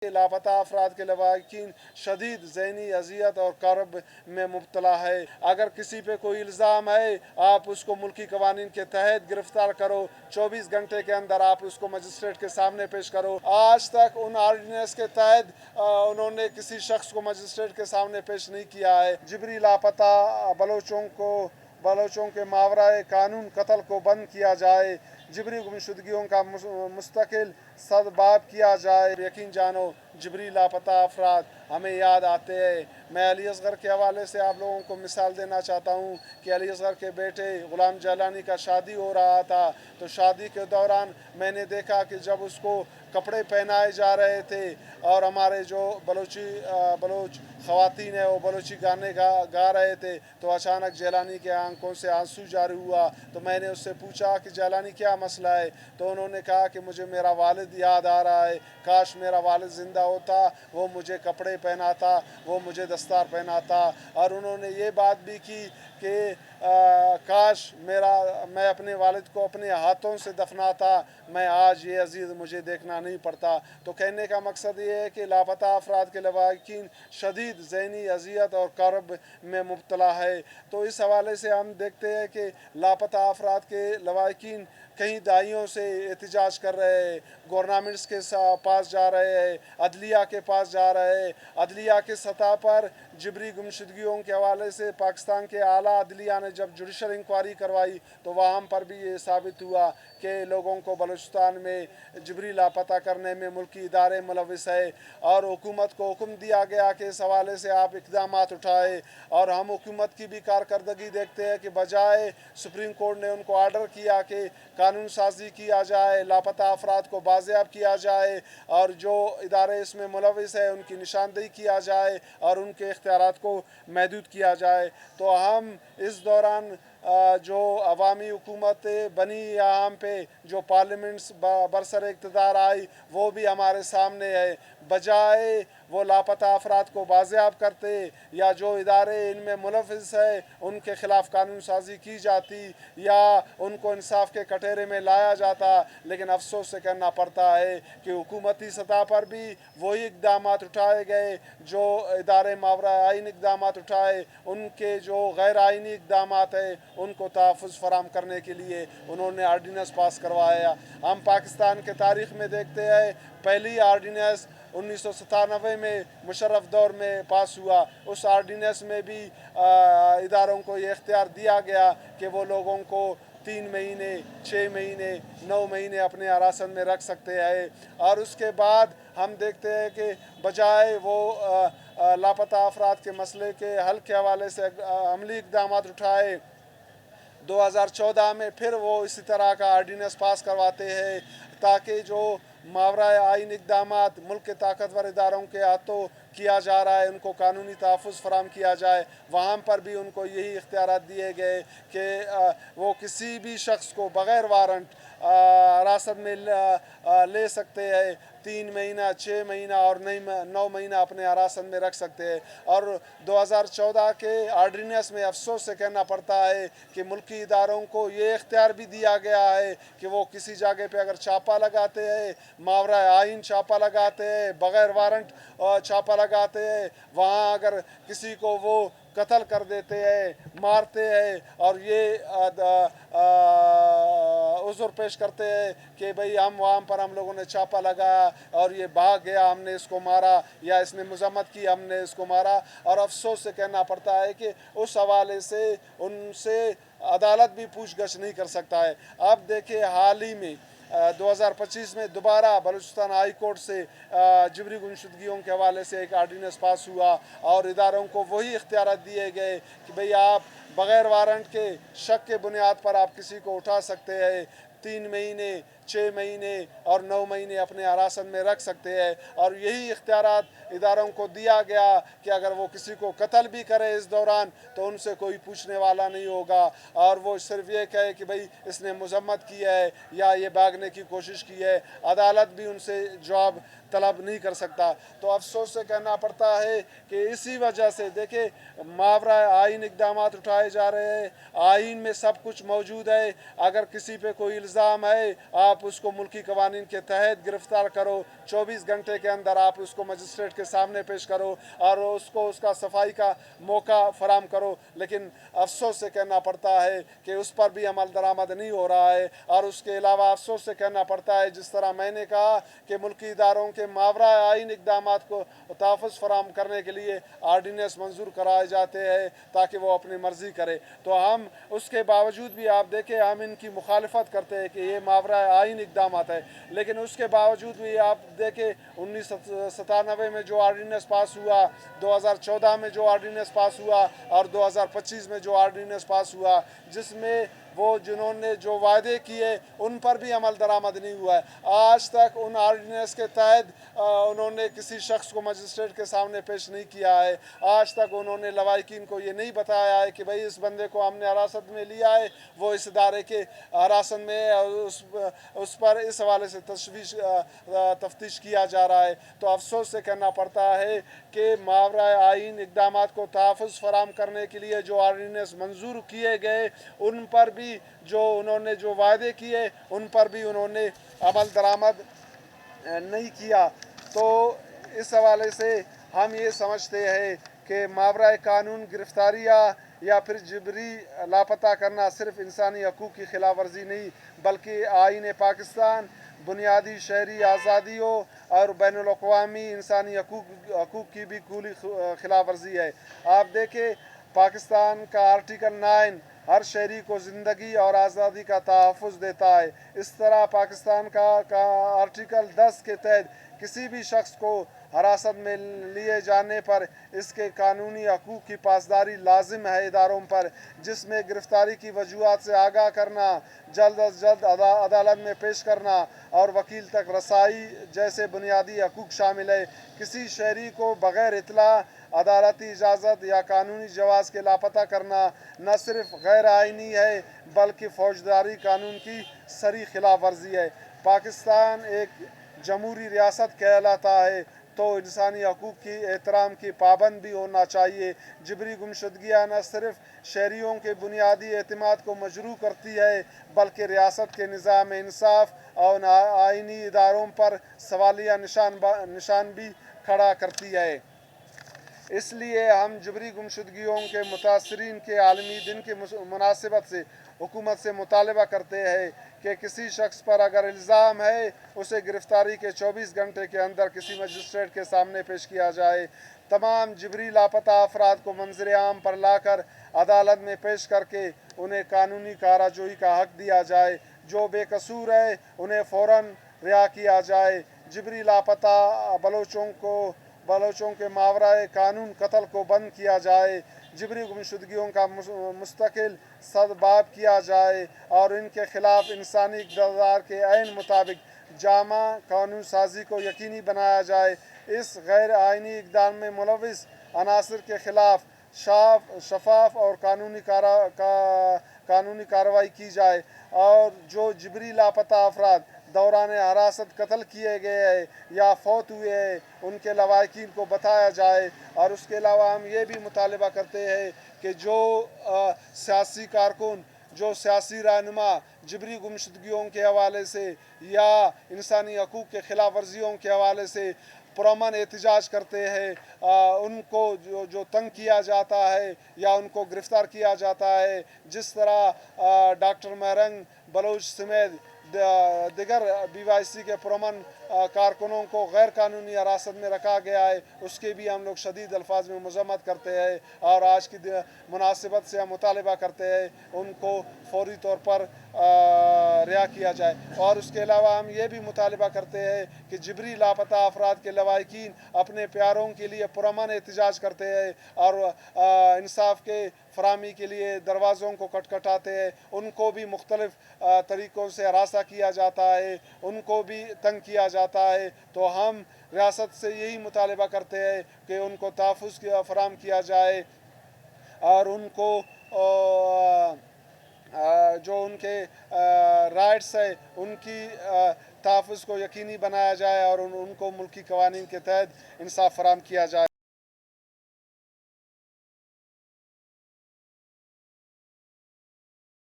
लापता अफराद के लवाकिन शदीद ज़हनी अजियत और करब में मुब्तला है। अगर किसी पे कोई इल्ज़ाम है आप उसको मुल्की कवानीन के तहत गिरफ्तार करो, 24 घंटे के अंदर आप उसको मजिस्ट्रेट के सामने पेश करो। आज तक उन आर्डिनेंस के तहत उन्होंने किसी शख्स को मजिस्ट्रेट के सामने पेश नहीं किया है। जिबरी लापता बलोचों के मावरा कानून कत्ल को बंद किया जाए, जिबरी गुमशुदगियों का मुस्तकिल सदबाब किया जाए। यकीन जानो जिबरी लापता अफराद हमें याद आते हैं। मैं अली असगर के हवाले से आप लोगों को मिसाल देना चाहता हूँ कि अली असगर के बेटे ग़ुलाम जलानी का शादी हो रहा था, तो शादी के दौरान मैंने देखा कि जब उसको कपड़े पहनाए जा रहे थे और हमारे जो बलोच ख़वातीन है वो बलोची गाने गा रहे थे, तो अचानक जलानी के आंखों से आंसू जारी हुआ। तो मैंने उससे पूछा कि जलानी क्या मसला है, तो उन्होंने कहा कि मुझे मेरा वालिद याद आ रहा है, काश मेरा वालिद ज़िंदा होता, वो मुझे कपड़े पहनाता, वो मुझे दस्तार पहनाता। और उन्होंने ये बात भी की कि काश मैं अपने वालिद को अपने हाथों से दफनाता, मैं आज ये अजीज़ मुझे देखना नहीं पड़ता। तो कहने का मकसद ये है कि लापता अफराद के लवाकिन शदीद ज़हनी अजियत और करब में मुब्तला है। तो इस हवाले से हम देखते हैं कि लापता अफराद के लवाकिन कई दाइयों से एहतजाज कर रहे हैं, गवर्नमेंट्स के पास जा रहे हैं, अदलिया के पास जा रहे हैं। अदलिया के सतह पर जिबरी गुमशुदगियों के हवाले से पाकिस्तान के आला अदलिया ने जब जुडिशल इंक्वायरी करवाई तो वहाँ पर भी ये साबित हुआ कि लोगों को बलूचिस्तान में जिबरी लापता करने में मुल्की इदारे मुलविस है, और हुकूमत को हुक्म दिया गया कि इस हवाले से आप इक़दाम उठाए। और हम हुकूमत की भी कारकर्दगी देखते हैं कि बजाय सुप्रीम कोर्ट ने उनको आर्डर किया कि कानून साजी किया जाए, लापता अफराद को बाज़ेब किया जाए और जो इदारे इसमें मुलविस है उनकी निशानदेही किया जाए और उनके इख्तियारात को महदूद किया जाए। तो हम इस दौरान जो अवामी हुकूमत बनी यहाँ पे, जो पार्लियामेंट्स बरसर इक़्तिदार आई, वो भी हमारे सामने है। बजाय वो लापता अफराद को बाज़ेब करते या जो इदारे इनमें मुलविस है उनके ख़िलाफ़ कानून साजी की जाती या उनको इंसाफ के कटहरे में लाया जाता, लेकिन अफसोस से कहना पड़ता है कि हुकूमती सतह पर भी वही इक़दाम उठाए गए जो इदारे मावरा आइन इक़दाम उठाए, उनके जो गैर आइनी इक़दाम है उनको तहफ़्फ़ुज़ फराहम करने के लिए उन्होंने आर्डीनेंस पास करवाया। हम पाकिस्तान के तारीख़ में देखते हैं पहली आर्डीनेंस 1997 में मुशर्रफ दौर में पास हुआ। उस आर्डीनेंस में भी इदारों को ये इख्तियार दिया गया कि वो लोगों को 3 महीने, 6 महीने, 9 महीने अपने हिरासत में रख सकते हैं। और उसके बाद हम देखते हैं कि बजाय वो लापता अफराद के मसले के हल के हवाले से अमली इक़दाम उठाए, 2014 में फिर वो इसी तरह का आर्डीनेंस पास करवाते हैं ताकि जो मावरा आइन इक़दाम मुल्क के ताकतवर इदारों के हाथों किया जा रहा है उनको कानूनी तहफ़्फ़ुज़ फराहम किया जाए। वहाँ पर भी उनको यही इख्तियारात दिए गए कि वो किसी भी शख्स को बग़ैर वारंट हिरासत में ले सकते हैं, 3 महीना, 6 महीना और 9 महीना अपने हिरासत में रख सकते हैं। और 2014 के आर्डीनेंस में अफसोस से कहना पड़ता है कि मुल्की इदारों को ये इख्तियार भी दिया गया है कि वो किसी जगह पे अगर छापा लगाते हैं, मावरा आइन छापा लगाते हैं, बग़ैर वारंट छापा लगाते हैं, वहाँ अगर किसी को वो कत्ल कर देते हैं, मारते हैं और ये उज़्र पेश करते हैं कि भाई वहाँ पर हम लोगों ने छापा लगाया और ये भाग गया, हमने इसको मारा, या इसने मज़म्मत की, हमने इसको मारा। और अफसोस से कहना पड़ता है कि उस हवाले से उनसे अदालत भी पूछगछ नहीं कर सकता है। अब देखिए हाल ही में 2025 में दोबारा बलूचिस्तान हाई कोर्ट से जिबरी गुमशुदगियों के हवाले से एक आर्डीनेंस पास हुआ और इदारों को वही इख्तियार दिए गए कि भाई आप बग़ैर वारंट के शक के बुनियाद पर आप किसी को उठा सकते हैं, 3 महीने, 6 महीने और 9 महीने अपने हिरासत में रख सकते हैं। और यही इख्तियारात इदारों को दिया गया कि अगर वो किसी को कत्ल भी करे इस दौरान तो उनसे कोई पूछने वाला नहीं होगा, और वो सिर्फ ये कहे कि भाई इसने मज़म्मत की है या ये भागने की कोशिश की है, अदालत भी उनसे जवाब तलब नहीं कर सकता। तो अफसोस से कहना पड़ता है कि इसी वजह से देखिए मावरा आइन इक़दाम उठाए जा रहे हैं, आइन में सब कुछ मौजूद है। अगर किसी पे कोई इल्ज़ाम है आप आप उसको मुल्की कवानीन के तहत गिरफ़्तार करो, 24 घंटे के अंदर आप उसको मजिस्ट्रेट के सामने पेश करो और उसको उसका सफाई का मौका फराम करो। लेकिन अफसोस से कहना पड़ता है कि उस पर भी अमल दरामद नहीं हो रहा है। और उसके अलावा अफसोस से कहना पड़ता है, जिस तरह मैंने कहा कि मुल्की इदारों के मावरा आइन इक़दामात को तहफ़्फ़ुज़ फराम करने के लिए आर्डीनेंस मंजूर कराए जाते हैं ताकि वो अपनी मर्ज़ी करे, तो हम उसके बावजूद भी आप देखें हम इनकी मुखालफत करते हैं कि ये मावरा आइन इक़दामात है। लेकिन उसके बावजूद भी आप देखें 1997 में जो आर्डीनेंस पास हुआ, 2014 में जो आर्डीनेंस पास हुआ और 2025 में जो आर्डीनेंस पास हुआ, जिसमें वो जिन्होंने जो वादे किए उन पर भी अमल दरामद नहीं हुआ है। आज तक उन आर्डीनेंस के तहत उन्होंने किसी शख्स को मजिस्ट्रेट के सामने पेश नहीं किया है। आज तक उन्होंने लवाहिकीन को ये नहीं बताया है कि भाई इस बंदे को हमने हिरासत में लिया है, वो इस इदारे के हिरासत में है और उस पर इस हवाले से तफ्तीश किया जा रहा है। तो अफसोस से कहना पड़ता है कि मावरा आइन इक़दामात को तहफ़्फ़ुज़ फराम करने के लिए जो आर्डीनेंस मंजूर किए गए उन पर भी जो उन्होंने जो वादे किए उन पर भी उन्होंने अमल दरामद नहीं किया। तो इस हवाले से हम ये समझते हैं कि मावरा कानून गिरफ़्तारियाँ या फिर जबरी लापता करना सिर्फ़ इंसानी हकूक़ की खिलाफ वर्जी नहीं बल्कि आईन पाकिस्तान, बुनियादी शहरी आज़ादियों और बैनुल-अक़वामी इंसानी हकूक़ की भी खुली खिलाफ वर्जी है। आप देखें पाकिस्तान का आर्टिकल 9 हर शहरी को ज़िंदगी और आज़ादी का तहफ़्फ़ुज़ देता है। इस तरह पाकिस्तान का आर्टिकल 10 के तहत किसी भी शख्स को हिरासत में लिए जाने पर इसके कानूनी हकूक़ की पासदारी लाजिम है इदारों पर, जिसमें गिरफ़्तारी की वजूहात से आगाह करना, जल्द अज जल्द अदालत में पेश करना और वकील तक रसाई जैसे बुनियादी हकूक़ शामिल है। किसी शहरी को बग़ैर इत्तला, अदालती इजाज़त या कानूनी जवाज़ के लापता करना न सिर्फ गैर आइनी है बल्कि फ़ौजदारी कानून की सरी खिलाफ वर्जी है। पाकिस्तान एक जमहूरी रियासत कहलाता है तो इंसानी हकूक़ की एहतराम की पाबंद भी होना चाहिए। जबरी गुमशुदगियाँ न सिर्फ शहरियों के बुनियादी एतमाद को मजरूह करती है बल्कि रियासत के निज़ाम इंसाफ और आइनी इदारों पर सवालिया निशान भी खड़ा करती है। इसलिए हम जबरी गुमशुदगियों के मुतासरीन के आलमी दिन की मुनासिबत से हुकूमत से मुतालबा करते हैं कि किसी शख्स पर अगर इल्ज़ाम है उसे गिरफ़्तारी के 24 घंटे के अंदर किसी मजिस्ट्रेट के सामने पेश किया जाए। तमाम जबरी लापता अफराद को मंज़र आम पर लाकर अदालत में पेश करके उन्हें कानूनी काराजोई का हक़ दिया जाए। जो बेकसूर है उन्हें फ़ौरन रिहा किया जाए। जबरी लापता बलोचों के मावरा कानून कत्ल को बंद किया जाए। जबरी गुमशुदगियों का मुस्तकिल सदबाब किया जाए और इनके ख़िलाफ़ इंसानी इक़्तिदार के ऐन मुताबिक जामा कानून साजी को यकीनी बनाया जाए। इस गैर आइनी इक़दाम में मुलविस अनासर के ख़िलाफ़ शफाफ और कानूनी कार्रवाई की जाए और जो जबरी लापता अफराद दौरान हिरासत कत्ल किए गए हैं या फौत हुए हैं उनके लवाहिकीन को बताया जाए। और उसके अलावा हम ये भी मुतालबा करते हैं कि जो सियासी कारकुन, जो सियासी रहनुमा जबरी गुमशुदगियों के हवाले से या इंसानी हकूक़ के ख़िलाफ़ वर्जियों के हवाले से पुरअमन एहतजाज करते हैं, उनको जो तंग किया जाता है या उनको गिरफ़्तार किया जाता है, जिस तरह डॉक्टर महरंग बलोच समेत दिगर BYC के पुरअमन कारकुनों को गैर कानूनी हिरासत में रखा गया है, उसके भी हम लोग शदीद अल्फाज में मज़म्मत करते हैं और आज की मुनासिबत से हम मुतालबा करते हैं उनको फौरी तौर पर रिहा किया जाए। और उसके अलावा हम ये भी मुतालबा करते हैं कि जबरी लापता अफराद के लवाहिकीन अपने प्यारों के लिए पुरअमन एहतजाज करते हैं और इंसाफ के फराहमी के लिए दरवाज़ों को खटखटाते हैं, उनको भी मुख्तलिफ़ तरीक़ों से हरासा किया जाता है, उनको भी तंग किया जाता है। तो हम रियासत से यही मुतालबा करते हैं कि उनको तहफ़्फ़ुज़ फराहम किया जाए और उनको जो उनके राइट्स है उनकी तहफ़्फ़ुज़ को यकीनी बनाया जाए और उनको मुल्की कवानीन के तहत इंसाफ फराहम किया जाए।